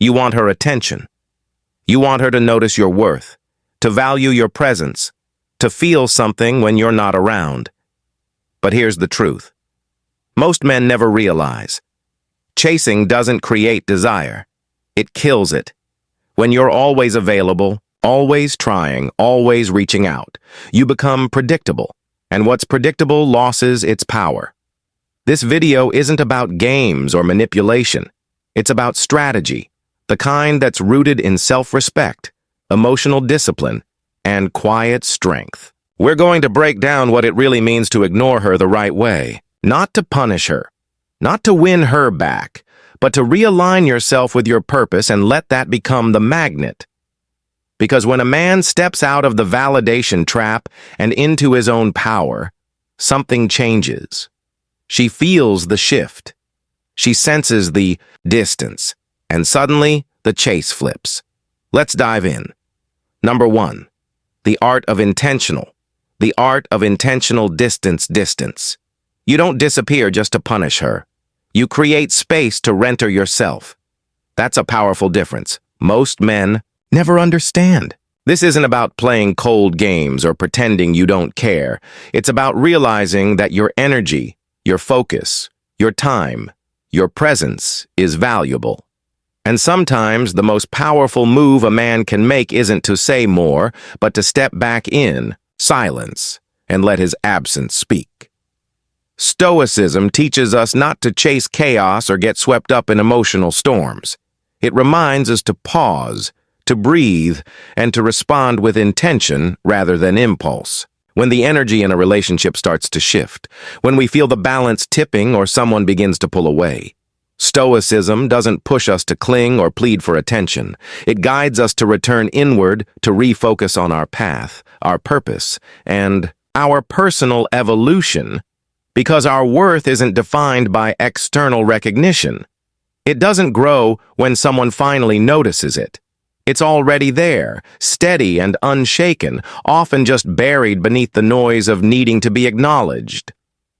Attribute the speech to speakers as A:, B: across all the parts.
A: You want her attention. You want her to notice your worth, to value your presence, to feel something when you're not around. But here's the truth. Most men never realize. Chasing doesn't create desire. It kills it. When you're always available, always trying, always reaching out, you become predictable, and what's predictable loses its power. This video isn't about games or manipulation. It's about strategy, the kind that's rooted in self-respect, emotional discipline, and quiet strength. We're going to break down what it really means to ignore her the right way, not to punish her, not to win her back, but to realign yourself with your purpose and let that become the magnet. Because when a man steps out of the validation trap and into his own power, something changes. She feels the shift. She senses the distance, and suddenly the chase flips. Let's dive in. Number 1, the art of intentional. The art of intentional distance. You don't disappear just to punish her. You create space to renter yourself. That's a powerful difference. Most men never understand. This isn't about playing cold games or pretending you don't care. It's about realizing that your energy, your focus, your time, your presence is valuable. And sometimes the most powerful move a man can make isn't to say more, but to step back in silence and let his absence speak. Stoicism teaches us not to chase chaos or get swept up in emotional storms. It reminds us to pause, to breathe, and to respond with intention rather than impulse. When the energy in a relationship starts to shift, when we feel the balance tipping or someone begins to pull away, Stoicism doesn't push us to cling or plead for attention. It guides us to return inward, to refocus on our path, our purpose, and our personal evolution, because our worth isn't defined by external recognition. It doesn't grow when someone finally notices it. It's already there, steady and unshaken, often just buried beneath the noise of needing to be acknowledged.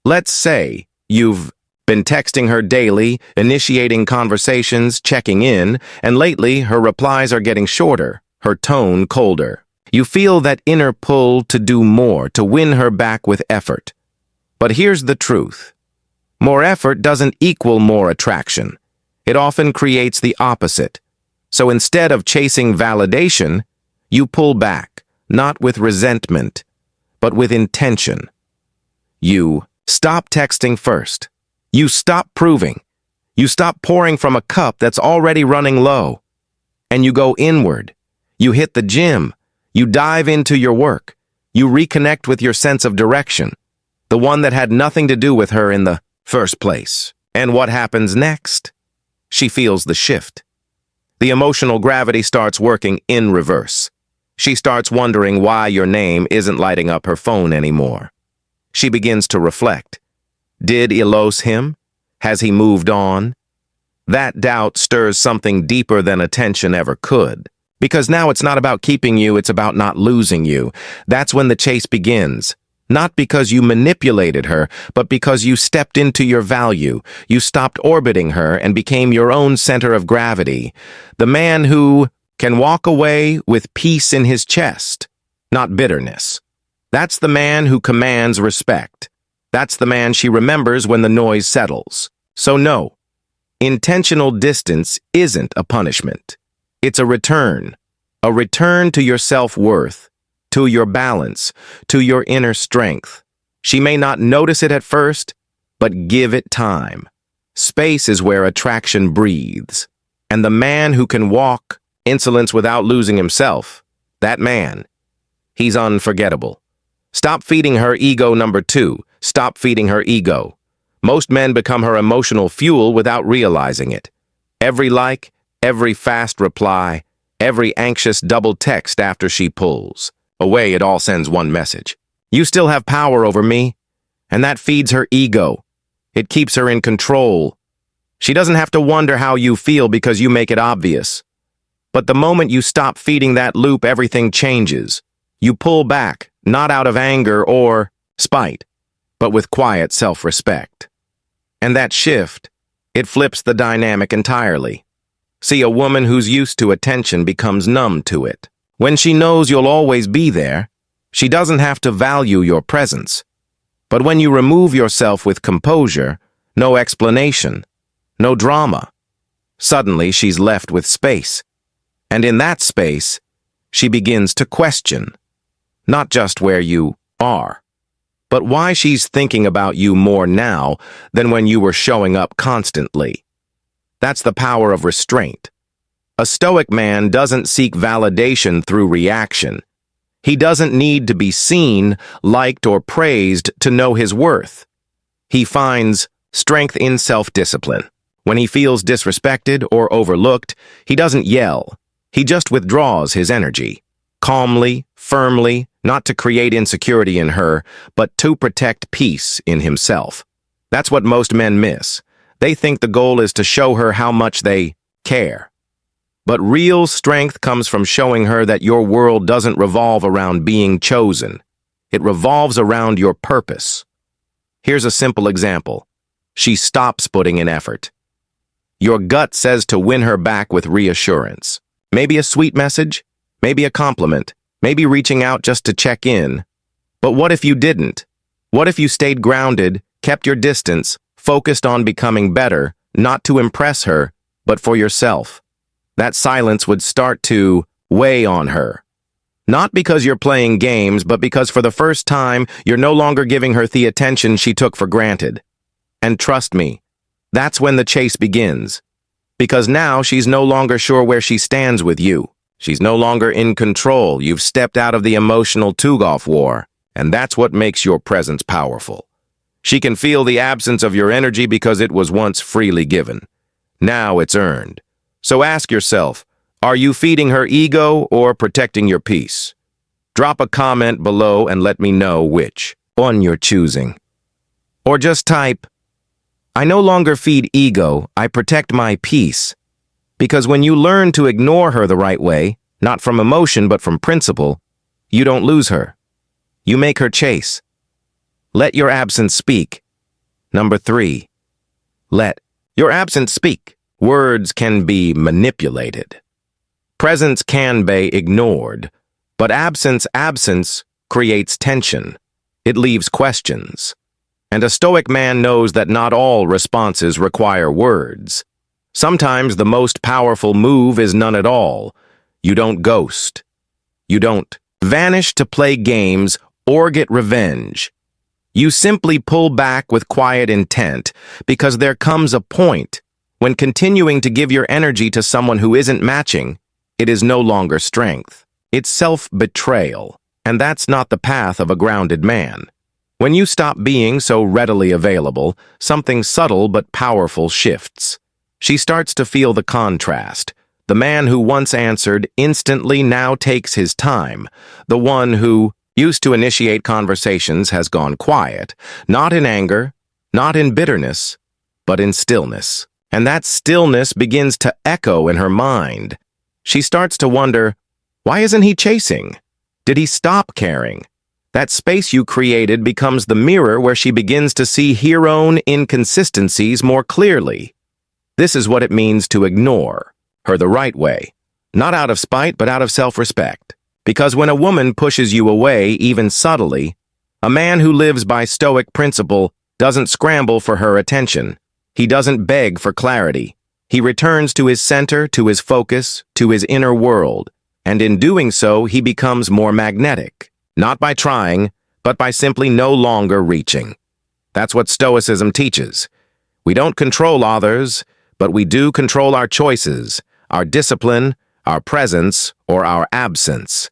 A: Let's say you've been texting her daily, initiating conversations, checking in, and lately her replies are getting shorter, her tone colder. You feel that inner pull to do more, to win her back with effort. But here's the truth. More effort doesn't equal more attraction. It often creates the opposite. So instead of chasing validation, you pull back, not with resentment, but with intention. You stop texting first. You stop proving. You stop pouring from a cup that's already running low. And you go inward. You hit the gym. You dive into your work. You reconnect with your sense of direction, the one that had nothing to do with her in the first place. And what happens next? She feels the shift. The emotional gravity starts working in reverse. She starts wondering why your name isn't lighting up her phone anymore. She begins to reflect. Did I lose him? Has he moved on? That doubt stirs something deeper than attention ever could. Because now it's not about keeping you, it's about not losing you. That's when the chase begins. Not because you manipulated her, but because you stepped into your value. You stopped orbiting her and became your own center of gravity. The man who can walk away with peace in his chest, not bitterness. That's the man who commands respect. That's the man she remembers when the noise settles. So no, intentional distance isn't a punishment. It's a return to your self-worth, to your balance, to your inner strength. She may not notice it at first, but give it time. Space is where attraction breathes. And the man who can walk insolence without losing himself, that man, he's unforgettable. Stop feeding her ego. Number 2, stop feeding her ego. Most men become her emotional fuel without realizing it. Every like, every fast reply, every anxious double text after she pulls away, it all sends one message. You still have power over me, and that feeds her ego. It keeps her in control. She doesn't have to wonder how you feel because you make it obvious. But the moment you stop feeding that loop, everything changes. You pull back, not out of anger or spite, but with quiet self-respect. And that shift, it flips the dynamic entirely. See, a woman who's used to attention becomes numb to it. When she knows you'll always be there, she doesn't have to value your presence. But when you remove yourself with composure, no explanation, no drama, suddenly she's left with space. And in that space, she begins to question, not just where you are, but why she's thinking about you more now than when you were showing up constantly. That's the power of restraint. A Stoic man doesn't seek validation through reaction. He doesn't need to be seen, liked, or praised to know his worth. He finds strength in self-discipline. When he feels disrespected or overlooked, he doesn't yell. He just withdraws his energy. Calmly, firmly, not to create insecurity in her, but to protect peace in himself. That's what most men miss. They think the goal is to show her how much they care. But real strength comes from showing her that your world doesn't revolve around being chosen. It revolves around your purpose. Here's a simple example. She stops putting in effort. Your gut says to win her back with reassurance. Maybe a sweet message, maybe a compliment, maybe reaching out just to check in. But what if you didn't? What if you stayed grounded, kept your distance, focused on becoming better, not to impress her, but for yourself? That silence would start to weigh on her. Not because you're playing games, but because for the first time, you're no longer giving her the attention she took for granted. And trust me, that's when the chase begins. Because now she's no longer sure where she stands with you. She's no longer in control. You've stepped out of the emotional tug-off war. And that's what makes your presence powerful. She can feel the absence of your energy because it was once freely given. Now it's earned. So ask yourself, are you feeding her ego or protecting your peace? Drop a comment below and let me know which one you're choosing. Or just type, I no longer feed ego, I protect my peace. Because when you learn to ignore her the right way, not from emotion but from principle, you don't lose her. You make her chase. Let your absence speak. Number 3. Let your absence speak. Words can be manipulated. Presence can be ignored. But absence creates tension. It leaves questions. And a Stoic man knows that not all responses require words. Sometimes the most powerful move is none at all. You don't ghost. You don't vanish to play games or get revenge. You simply pull back with quiet intent because there comes a point when continuing to give your energy to someone who isn't matching, it is no longer strength. It's self-betrayal, and that's not the path of a grounded man. When you stop being so readily available, something subtle but powerful shifts. She starts to feel the contrast. The man who once answered instantly now takes his time. The one who used to initiate conversations has gone quiet, not in anger, not in bitterness, but in stillness. And that stillness begins to echo in her mind. She starts to wonder, why isn't he chasing? Did he stop caring? That space you created becomes the mirror where she begins to see her own inconsistencies more clearly. This is what it means to ignore her the right way, not out of spite but out of self-respect. Because when a woman pushes you away, even subtly, a man who lives by Stoic principle doesn't scramble for her attention. He doesn't beg for clarity. He returns to his center, to his focus, to his inner world, and in doing so, he becomes more magnetic, not by trying, but by simply no longer reaching. That's what Stoicism teaches. We don't control others, but we do control our choices, our discipline, our presence, or our absence.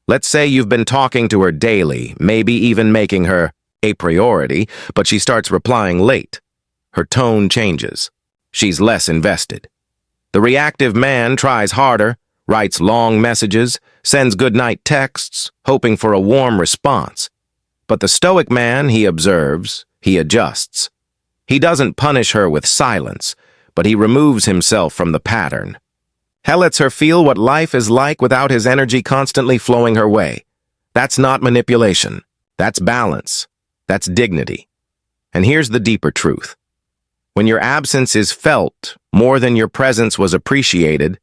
A: Let's say you've been talking to her daily, maybe even making her a priority, but she starts replying late. Her tone changes. She's less invested. The reactive man tries harder, writes long messages, sends goodnight texts, hoping for a warm response. But the Stoic man, he observes, he adjusts. He doesn't punish her with silence, but he removes himself from the pattern. He lets her feel what life is like without his energy constantly flowing her way. That's not manipulation. That's balance. That's dignity. And here's the deeper truth. When your absence is felt more than your presence was appreciated,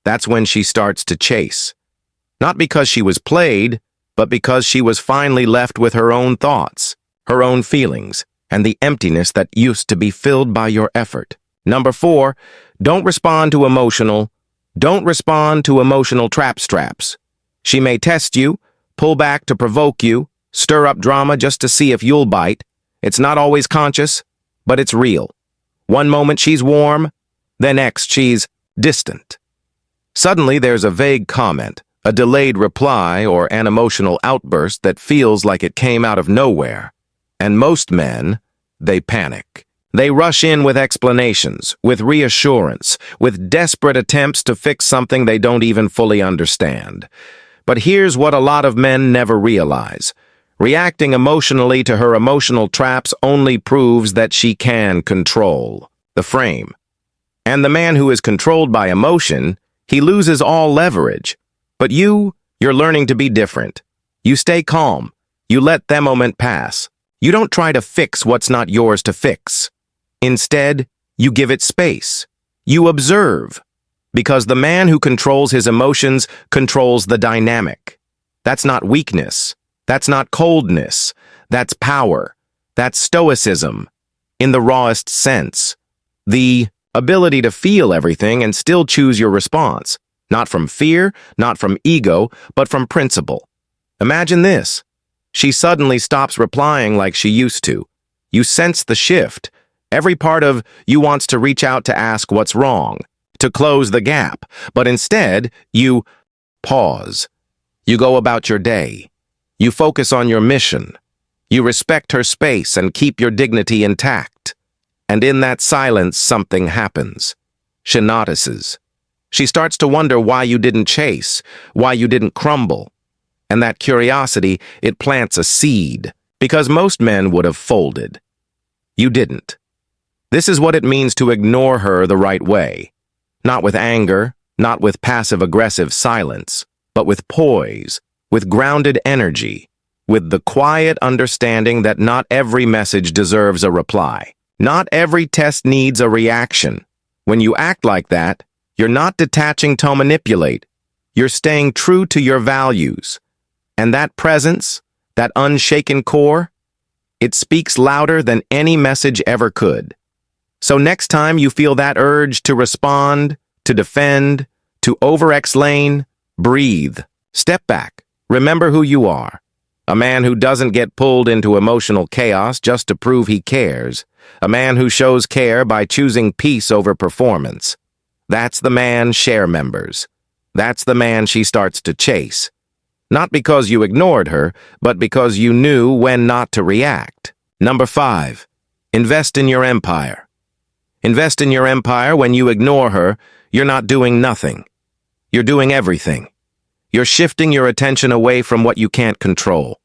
A: that's when she starts to chase. Not because she was played, but because she was finally left with her own thoughts, her own feelings, and the emptiness that used to be filled by your effort. Number 4, don't respond to emotional trap straps. She may test you, pull back to provoke you, stir up drama just to see if you'll bite. It's not always conscious, but it's real. One moment she's warm, the next she's distant. Suddenly there's a vague comment, a delayed reply, or an emotional outburst that feels like it came out of nowhere. And most men, they panic. They rush in with explanations, with reassurance, with desperate attempts to fix something they don't even fully understand. But here's what a lot of men never realize. Reacting emotionally to her emotional traps only proves that she can control the frame. And the man who is controlled by emotion, he loses all leverage. But you're learning to be different. You stay calm. You let that moment pass. You don't try to fix what's not yours to fix. Instead, you give it space. You observe. Because the man who controls his emotions controls the dynamic. That's not weakness. That's not coldness. That's power. That's stoicism. In the rawest sense. The ability to feel everything and still choose your response. Not from fear, not from ego, but from principle. Imagine this. She suddenly stops replying like she used to. You sense the shift. Every part of you wants to reach out to ask what's wrong, to close the gap, but instead, you pause. You go about your day. You focus on your mission. You respect her space and keep your dignity intact. And in that silence, something happens. She notices. She starts to wonder why you didn't chase, why you didn't crumble. And that curiosity, it plants a seed, because most men would have folded. You didn't. This is what it means to ignore her the right way. Not with anger, not with passive-aggressive silence, but with poise, with grounded energy, with the quiet understanding that not every message deserves a reply. Not every test needs a reaction. When you act like that, you're not detaching to manipulate. You're staying true to your values. And that presence, that unshaken core, it speaks louder than any message ever could. So next time you feel that urge to respond, to defend, to over-explain, breathe. Step back. Remember who you are. A man who doesn't get pulled into emotional chaos just to prove he cares. A man who shows care by choosing peace over performance. That's the man Share members. That's the man she starts to chase. Not because you ignored her, but because you knew when not to react. Number 5, invest in your empire. Invest in your empire. When you ignore her, you're not doing nothing. You're doing everything. You're shifting your attention away from what you can't control.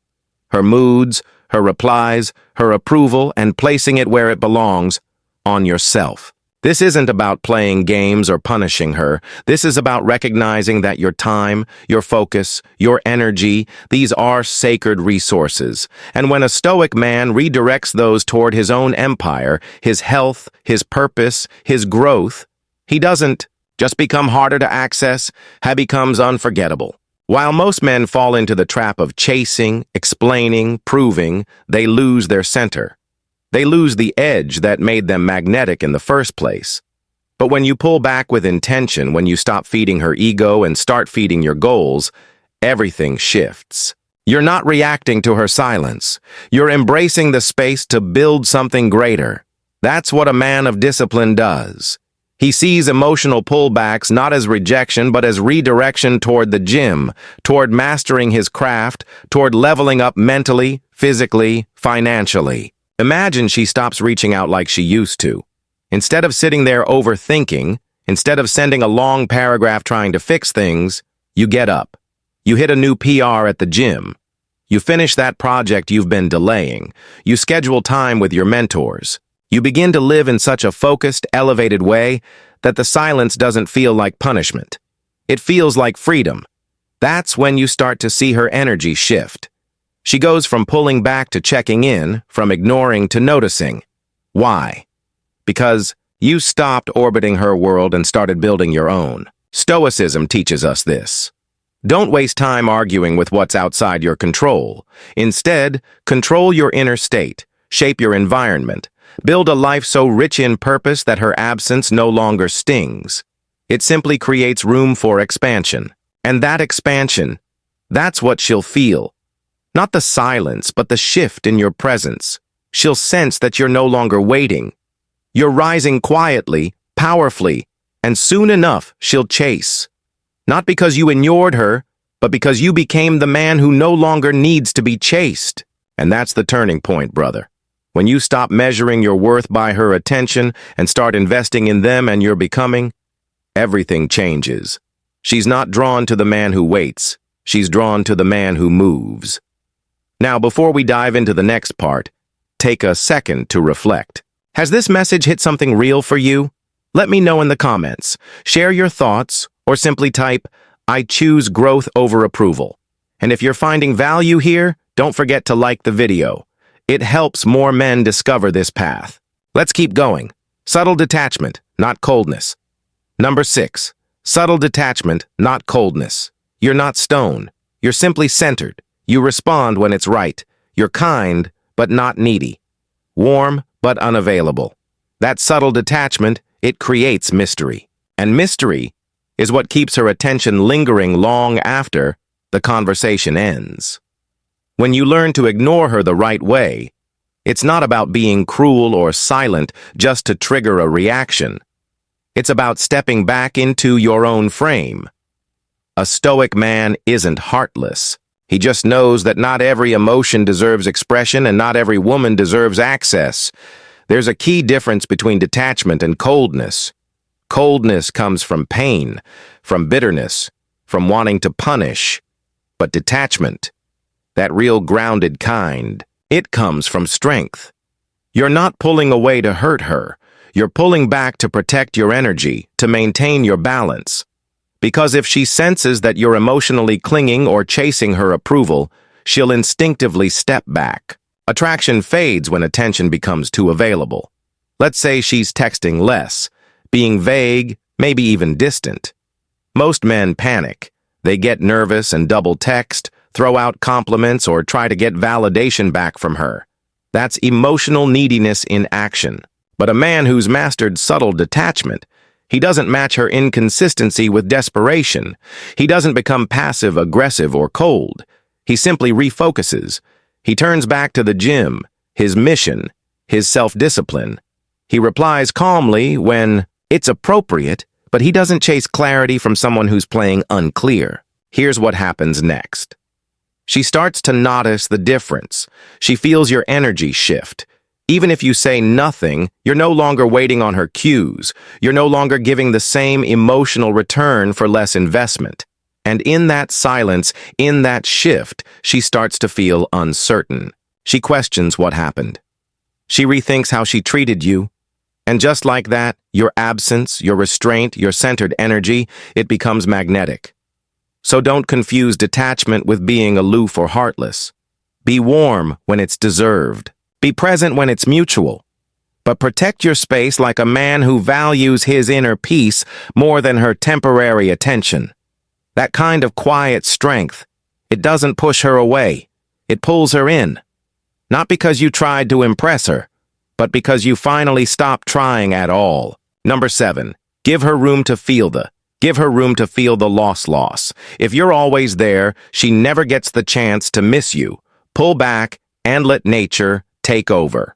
A: Her moods, her replies, her approval, and placing it where it belongs, on yourself. This isn't about playing games or punishing her. This is about recognizing that your time, your focus, your energy, these are sacred resources. And when a Stoic man redirects those toward his own empire, his health, his purpose, his growth, he doesn't just become harder to access, he becomes unforgettable. While most men fall into the trap of chasing, explaining, proving, they lose their center. They lose the edge that made them magnetic in the first place. But when you pull back with intention, when you stop feeding her ego and start feeding your goals, everything shifts. You're not reacting to her silence. You're embracing the space to build something greater. That's what a man of discipline does. He sees emotional pullbacks not as rejection, but as redirection toward the gym, toward mastering his craft, toward leveling up mentally, physically, financially. Imagine she stops reaching out like she used to. Instead of sitting there overthinking, instead of sending a long paragraph trying to fix things, you get up. You hit a new PR at the gym. You finish that project you've been delaying. You schedule time with your mentors. You begin to live in such a focused, elevated way that the silence doesn't feel like punishment. It feels like freedom. That's when you start to see her energy shift. She goes from pulling back to checking in, from ignoring to noticing. Why? Because You stopped orbiting her world and started building your own. Stoicism teaches us this. Don't waste time arguing with what's outside your control. Instead, control your inner state, shape your environment, build a life so rich in purpose that her absence no longer stings. It simply creates room for expansion. And that expansion, that's what she'll feel. Not the silence, but the shift in your presence. She'll sense that you're no longer waiting. You're rising quietly, powerfully, and soon enough she'll chase. Not because you inured her, but because you became the man who no longer needs to be chased. And that's the turning point, brother. When you stop measuring your worth by her attention and start investing in them and your becoming, everything changes. She's not drawn to the man who waits. She's drawn to the man who moves. Now, before we dive into the next part, take a second to reflect. Has this message hit something real for you? Let me know in the comments. Share your thoughts, or simply type, "I choose growth over approval." And if you're finding value here, don't forget to like the video. It helps more men discover this path. Let's keep going. Subtle detachment, not coldness. Number 6. Subtle detachment, not coldness. You're not stone. You're simply centered. You respond when it's right. You're kind, but not needy. Warm, but unavailable. That subtle detachment, it creates mystery. And mystery is what keeps her attention lingering long after the conversation ends. When you learn to ignore her the right way, it's not about being cruel or silent just to trigger a reaction. It's about stepping back into your own frame. A stoic man isn't heartless. He just knows that not every emotion deserves expression and not every woman deserves access. There's a key difference between detachment and coldness. Coldness comes from pain, from bitterness, from wanting to punish. But detachment, that real grounded kind, it comes from strength. You're not pulling away to hurt her. You're pulling back to protect your energy, to maintain your balance. Because if she senses that you're emotionally clinging or chasing her approval, she'll instinctively step back. Attraction fades when attention becomes too available. Let's say she's texting less, being vague, maybe even distant. Most men panic. They get nervous and double text, throw out compliments, or try to get validation back from her. That's emotional neediness in action. But a man who's mastered subtle detachment, he doesn't match her inconsistency with desperation. He doesn't become passive-aggressive or cold. He simply refocuses. He turns back to the gym, his mission, his self-discipline. He replies calmly when it's appropriate, but he doesn't chase clarity from someone who's playing unclear. Here's what happens next. She starts to notice the difference. She feels your energy shift. Even if you say nothing, you're no longer waiting on her cues. You're no longer giving the same emotional return for less investment. And in that silence, in that shift, she starts to feel uncertain. She questions what happened. She rethinks how she treated you. And just like that, your absence, your restraint, your centered energy, it becomes magnetic. So don't confuse detachment with being aloof or heartless. Be warm when it's deserved. Be present when it's mutual. But protect your space like a man who values his inner peace more than her temporary attention. That kind of quiet strength, it doesn't push her away. It pulls her in. Not because you tried to impress her, but because you finally stopped trying at all. Number 7, give her room to feel the loss. If you're always there, she never gets the chance to miss you. Pull back and let nature take over.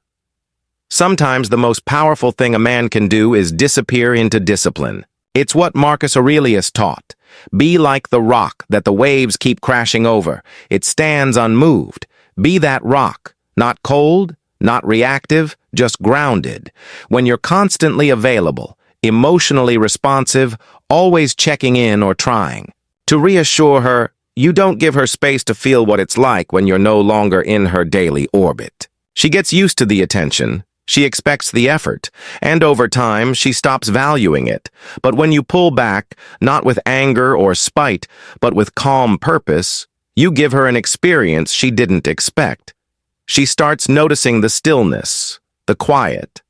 A: Sometimes the most powerful thing a man can do is disappear into discipline. It's what Marcus Aurelius taught. Be like the rock that the waves keep crashing over. It stands unmoved. Be that rock, not cold, not reactive, just grounded. When you're constantly available, emotionally responsive, always checking in or trying to reassure her, you don't give her space to feel what it's like when you're no longer in her daily orbit. She gets used to the attention, she expects the effort, and over time, she stops valuing it. But when you pull back, not with anger or spite, but with calm purpose, you give her an experience she didn't expect. She starts noticing the stillness, the quiet,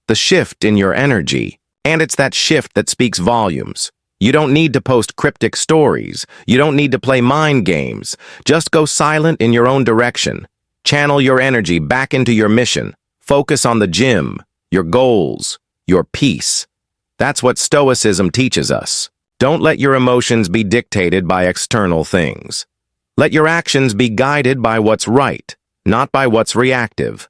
A: the shift in your energy. And it's that shift that speaks volumes. You don't need to post cryptic stories. You don't need to play mind games. Just go silent in your own direction. Channel your energy back into your mission. Focus on the gym, your goals, your peace. That's what Stoicism teaches us. Don't let your emotions be dictated by external things. Let your actions be guided by what's right, not by what's reactive.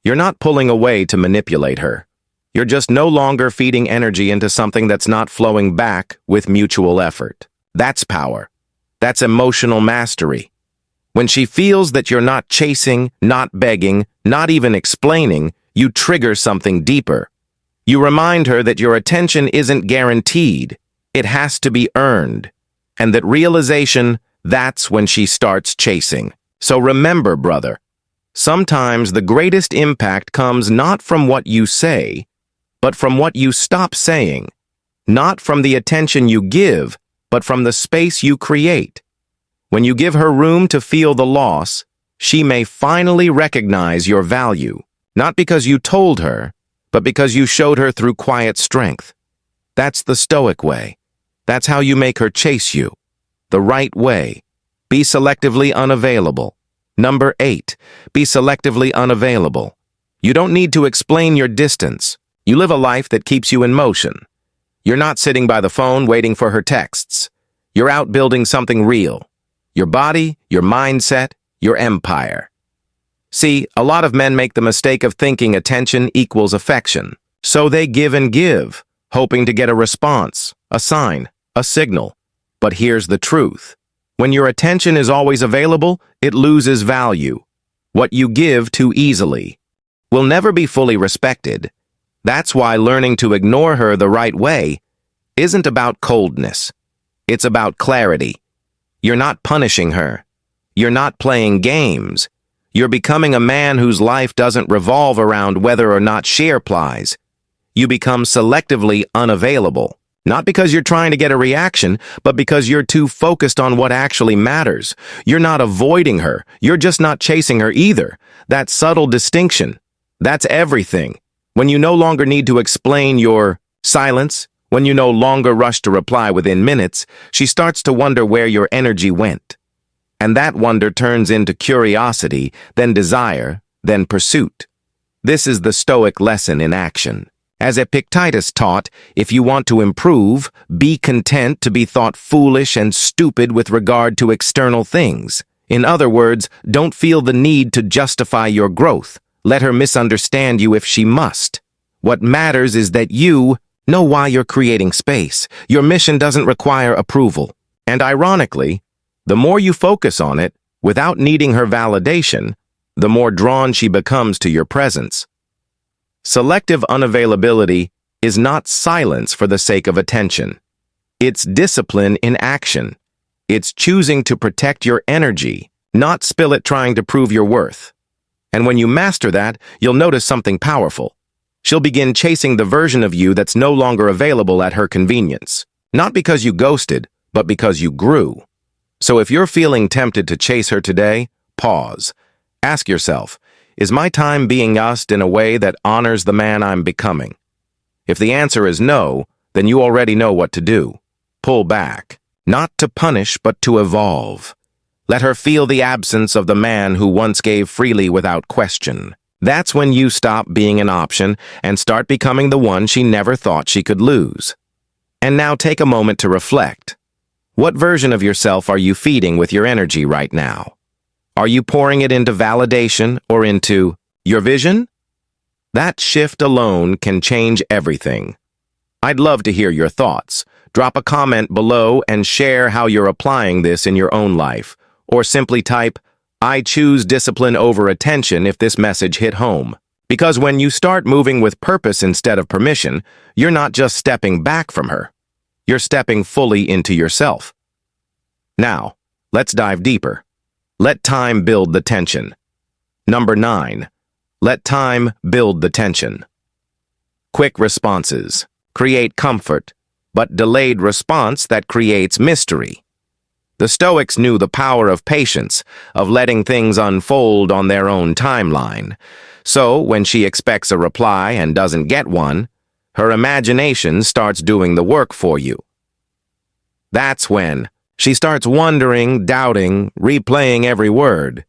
A: You're not pulling away to manipulate her. You're just no longer feeding energy into something that's not flowing back with mutual effort. That's power. That's emotional mastery. When she feels that you're not chasing, not begging, not even explaining, you trigger something deeper. You remind her that your attention isn't guaranteed. It has to be earned. And that realization, that's when she starts chasing. So remember, brother, sometimes the greatest impact comes not from what you say, but from what you stop saying. Not from the attention you give, but from the space you create. When you give her room to feel the loss, she may finally recognize your value, not because you told her, but because you showed her through quiet strength. That's the Stoic way. That's how you make her chase you. The right way. Be selectively unavailable. Number 8, be selectively unavailable. You don't need to explain your distance. You live a life that keeps you in motion. You're not sitting by the phone waiting for her texts. You're out building something real. Your body, your mindset, your empire. See, a lot of men make the mistake of thinking attention equals affection. So they give and give, hoping to get a response, a sign, a signal. But here's the truth. When your attention is always available, it loses value. What you give too easily will never be fully respected. That's why learning to ignore her the right way isn't about coldness. It's about clarity. You're not punishing her. You're not playing games. You're becoming a man whose life doesn't revolve around whether or not she replies. You become selectively unavailable. Not because you're trying to get a reaction, but because you're too focused on what actually matters. You're not avoiding her. You're just not chasing her either. That subtle distinction. That's everything. When you no longer need to explain your silence, when you no longer rush to reply within minutes, she starts to wonder where your energy went. And that wonder turns into curiosity, then desire, then pursuit. This is the Stoic lesson in action. As Epictetus taught, if you want to improve, be content to be thought foolish and stupid with regard to external things. In other words, don't feel the need to justify your growth. Let her misunderstand you if she must. What matters is that you know why you're creating space. Your mission doesn't require approval. And ironically, the more you focus on it, without needing her validation, the more drawn she becomes to your presence. Selective unavailability is not silence for the sake of attention. It's discipline in action. It's choosing to protect your energy, not spill it trying to prove your worth. And when you master that, you'll notice something powerful. She'll begin chasing the version of you that's no longer available at her convenience. Not because you ghosted, but because you grew. So if you're feeling tempted to chase her today, pause. Ask yourself, is my time being used in a way that honors the man I'm becoming? If the answer is no, then you already know what to do. Pull back, not to punish, but to evolve. Let her feel the absence of the man who once gave freely without question. That's when you stop being an option and start becoming the one she never thought she could lose. And now take a moment to reflect. What version of yourself are you feeding with your energy right now? Are you pouring it into validation or into your vision? That shift alone can change everything. I'd love to hear your thoughts. Drop a comment below and share how you're applying this in your own life. Or simply type, I choose discipline over attention if this message hit home. Because when you start moving with purpose instead of permission, you're not just stepping back from her. You're stepping fully into yourself. Now, let's dive deeper. Let time build the tension. Number 9. Let time build the tension. Quick responses create comfort, but delayed response that creates mystery. The Stoics knew the power of patience, of letting things unfold on their own timeline. So, when she expects a reply and doesn't get one, her imagination starts doing the work for you. That's when she starts wondering, doubting, replaying every word.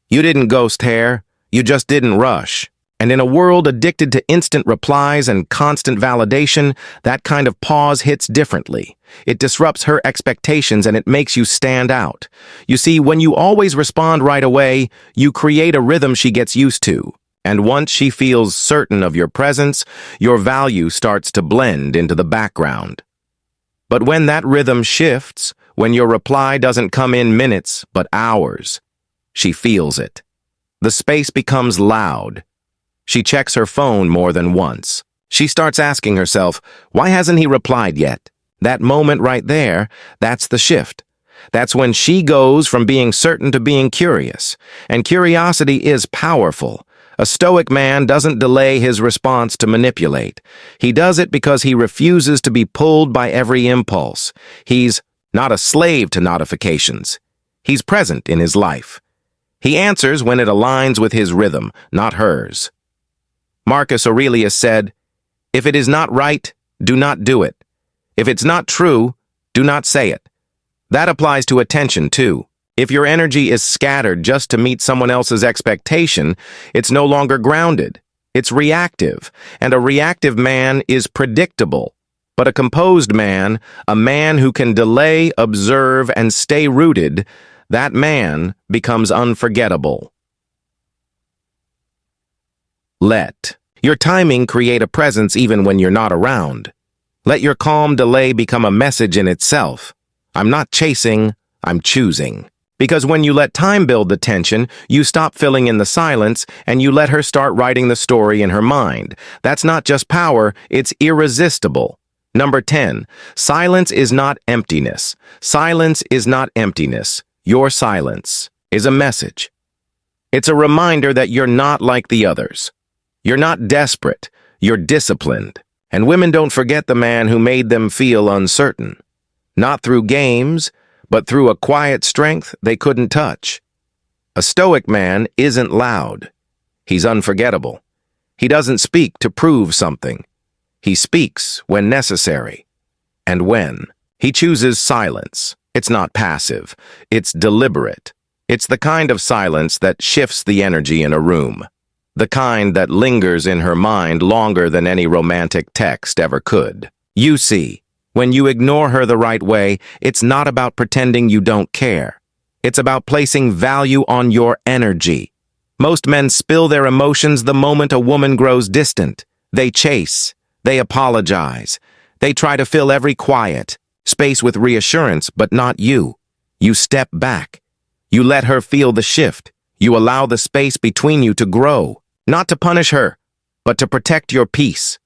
A: You didn't ghost her, you just didn't rush. And in a world addicted to instant replies and constant validation, that kind of pause hits differently. It disrupts her expectations and it makes you stand out. You see, when you always respond right away, you create a rhythm she gets used to. And once she feels certain of your presence, your value starts to blend into the background. But when that rhythm shifts, when your reply doesn't come in minutes, but hours, she feels it. The space becomes loud. She checks her phone more than once. She starts asking herself, why hasn't he replied yet? That moment right there, that's the shift. That's when she goes from being certain to being curious. And curiosity is powerful. A Stoic man doesn't delay his response to manipulate. He does it because he refuses to be pulled by every impulse. He's not a slave to notifications. He's present in his life. He answers when it aligns with his rhythm, not hers. Marcus Aurelius said, "If it is not right, do not do it. If it's not true, do not say it." That applies to attention, too. If your energy is scattered just to meet someone else's expectation, it's no longer grounded. It's reactive, and a reactive man is predictable. But a composed man, a man who can delay, observe, and stay rooted, that man becomes unforgettable. Let your timing create a presence even when you're not around. Let your calm delay become a message in itself. I'm not chasing, I'm choosing. Because when you let time build the tension, you stop filling in the silence and you let her start writing the story in her mind. That's not just power, it's irresistible. Number 10, silence is not emptiness. Silence is not emptiness. Your silence is a message. It's a reminder that you're not like the others. You're not desperate, you're disciplined. And women don't forget the man who made them feel uncertain. Not through games, but through a quiet strength they couldn't touch. A Stoic man isn't loud. He's unforgettable. He doesn't speak to prove something. He speaks when necessary. And when. He chooses silence. It's not passive. It's deliberate. It's the kind of silence that shifts the energy in a room. The kind that lingers in her mind longer than any romantic text ever could. You see, when you ignore her the right way, it's not about pretending you don't care. It's about placing value on your energy. Most men spill their emotions the moment a woman grows distant. They chase. They apologize. They try to fill every quiet space with reassurance, but not you. You step back. You let her feel the shift. You allow the space between you to grow. Not to punish her, but to protect your peace.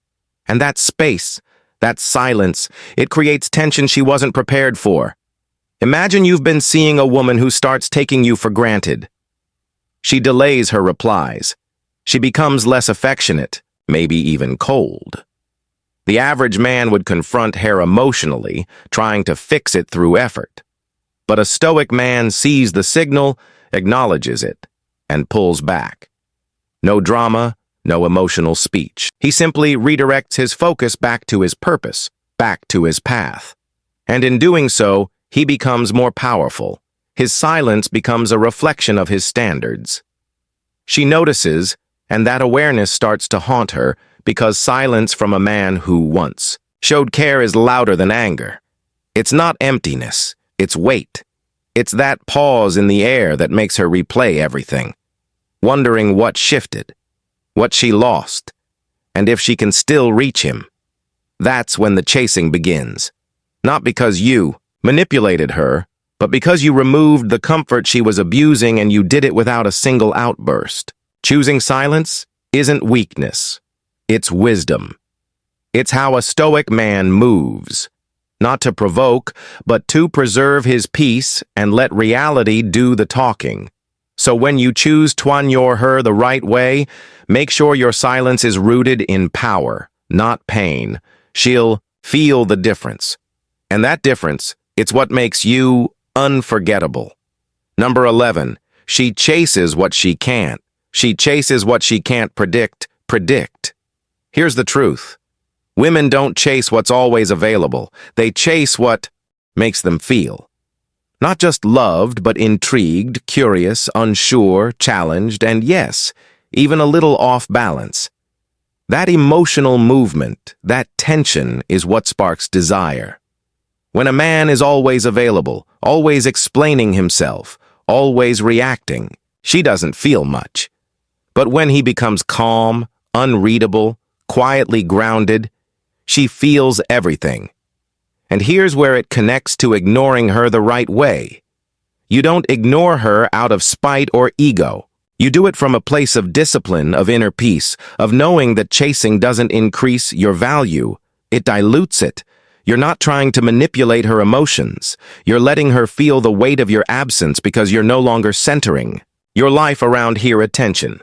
A: And that space, that silence, it creates tension she wasn't prepared for. Imagine you've been seeing a woman who starts taking you for granted. She delays her replies. She becomes less affectionate, maybe even cold. The average man would confront her emotionally, trying to fix it through effort. But a Stoic man sees the signal, acknowledges it, and pulls back. No drama, no emotional speech. He simply redirects his focus back to his purpose, back to his path. And in doing so, he becomes more powerful. His silence becomes a reflection of his standards. She notices, and that awareness starts to haunt her, because silence from a man who once showed care is louder than anger. It's not emptiness, it's weight. It's that pause in the air that makes her replay everything, wondering what shifted, what she lost, and if she can still reach him. That's when the chasing begins. Not because you manipulated her, but because you removed the comfort she was abusing and you did it without a single outburst. Choosing silence isn't weakness. It's wisdom. It's how a Stoic man moves. Not to provoke, but to preserve his peace and let reality do the talking. So when you choose to ignore her the right way, make sure your silence is rooted in power, not pain. She'll feel the difference. And that difference, it's what makes you unforgettable. Number 11, she chases what she can't. She chases what she can't predict. Here's the truth. Women don't chase what's always available. They chase what makes them feel. Not just loved, but intrigued, curious, unsure, challenged, and yes, even a little off balance. That emotional movement, that tension is what sparks desire. When a man is always available, always explaining himself, always reacting, she doesn't feel much. But when he becomes calm, unreadable, quietly grounded, she feels everything. And here's where it connects to ignoring her the right way. You don't ignore her out of spite or ego. You do it from a place of discipline, of inner peace, of knowing that chasing doesn't increase your value. It dilutes it. You're not trying to manipulate her emotions. You're letting her feel the weight of your absence because you're no longer centering your life around her attention.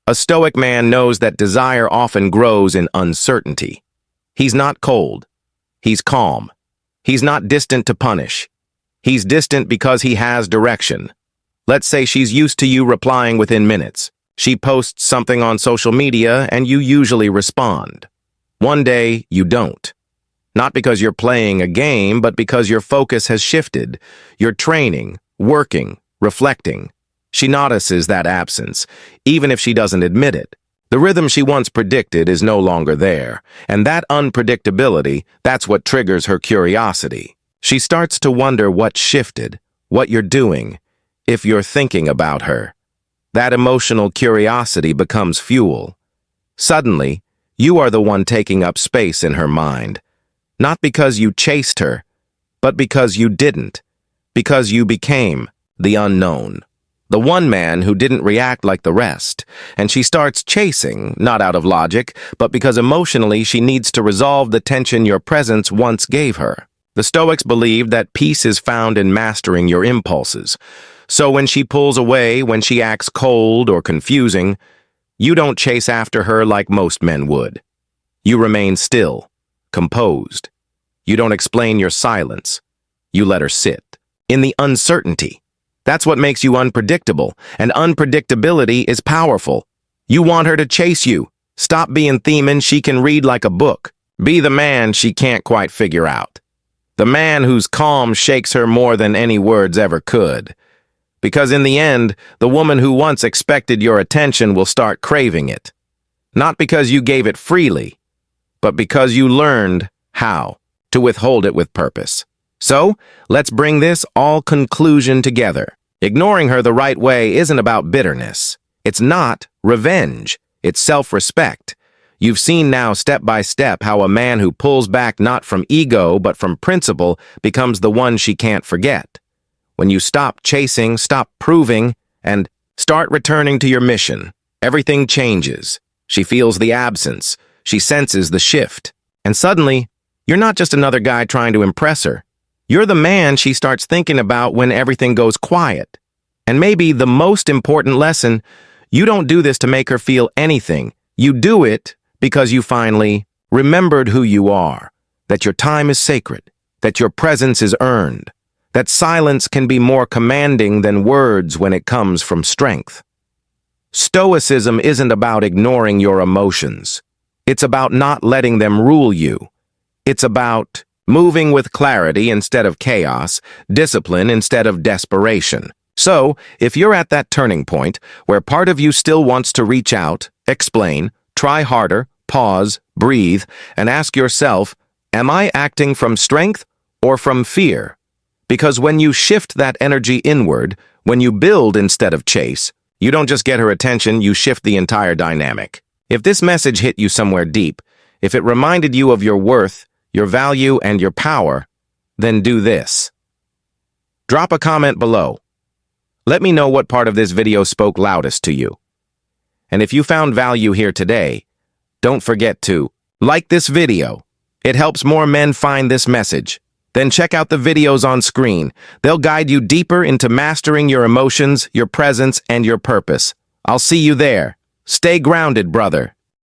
A: A Stoic man knows that desire often grows in uncertainty. He's not cold. He's calm. He's not distant to punish. He's distant because he has direction. Let's say she's used to you replying within minutes. She posts something on social media and you usually respond. One day, you don't. Not because you're playing a game, but because your focus has shifted. You're training, working, reflecting. She notices that absence, even if she doesn't admit it. The rhythm she once predicted is no longer there, and that unpredictability, that's what triggers her curiosity. She starts to wonder what shifted, what you're doing, if you're thinking about her. That emotional curiosity becomes fuel. Suddenly, you are the one taking up space in her mind. Not because you chased her, but because you didn't. Because you became the unknown. The one man who didn't react like the rest. And she starts chasing, not out of logic, but because emotionally she needs to resolve the tension your presence once gave her. The Stoics believe that peace is found in mastering your impulses. So when she pulls away, when she acts cold or confusing, you don't chase after her like most men would. You remain still, composed. You don't explain your silence. You let her sit. In the uncertainty. That's what makes you unpredictable, and unpredictability is powerful. You want her to chase you. Stop being Theman she can read like a book. Be the man she can't quite figure out. The man whose calm shakes her more than any words ever could. Because in the end, the woman who once expected your attention will start craving it. Not because you gave it freely, but because you learned how to withhold it with purpose. So, let's bring this all conclusion together. Ignoring her the right way isn't about bitterness. It's not revenge. It's self-respect. You've seen now step by step how a man who pulls back not from ego but from principle becomes the one she can't forget. When you stop chasing, stop proving, and start returning to your mission, everything changes. She feels the absence. She senses the shift. And suddenly, you're not just another guy trying to impress her. You're the man she starts thinking about when everything goes quiet. And maybe the most important lesson, you don't do this to make her feel anything. You do it because you finally remembered who you are, that your time is sacred, that your presence is earned, that silence can be more commanding than words when it comes from strength. Stoicism isn't about ignoring your emotions. It's about not letting them rule you. It's about moving with clarity instead of chaos, discipline instead of desperation. So, if you're at that turning point where part of you still wants to reach out, explain, try harder, pause, breathe, and ask yourself, am I acting from strength or from fear? Because when you shift that energy inward, when you build instead of chase, you don't just get her attention, you shift the entire dynamic. If this message hit you somewhere deep, if it reminded you of your worth, your value, and your power, then do this. Drop a comment below. Let me know what part of this video spoke loudest to you. And if you found value here today, don't forget to like this video. It helps more men find this message. Then check out the videos on screen. They'll guide you deeper into mastering your emotions, your presence, and your purpose. I'll see you there. Stay grounded, brother.